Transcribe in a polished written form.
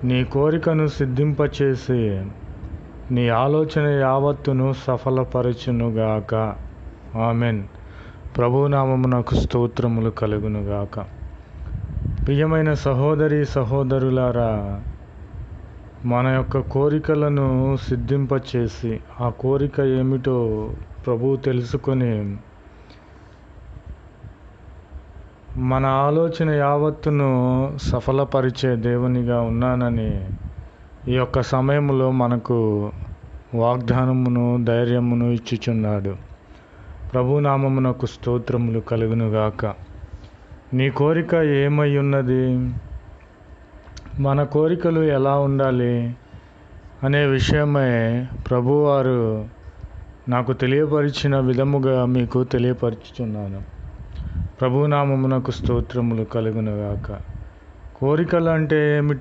నీ కోరికను సిద్ధింపచేసి నీ ఆలోచన యావత్తును సఫలపరచునుగాక. ఆమెన్. ప్రభునామమునకు స్తోత్రములు కలుగునుగాక. ప్రియమైన సహోదరి సహోదరులారా, మన యొక్క కోరికలను సిద్ధింపచేసి ఆ కోరిక ఏమిటో ప్రభువు తెలుసుకొని మన ఆలోచన యావత్తును సఫలపరిచే దేవునిగా ఉన్నానని ఈ యొక్క సమయంలో మనకు వాగ్దానమును ధైర్యమును ఇచ్చుచున్నాడు. ప్రభునామమునకు స్తోత్రములు కలుగునుగాక. నీ కోరిక ఏమై ఉన్నది, మన కోరికలు ఎలా ఉండాలి అనే విషయమై ప్రభువారు నాకు తెలియపరిచిన విధముగా మీకు తెలియపరుచుచున్నాను. ప్రభునామమునకు స్తోత్రములు కలుగునుగాక. కోరికలు అంటే ఏమిటి?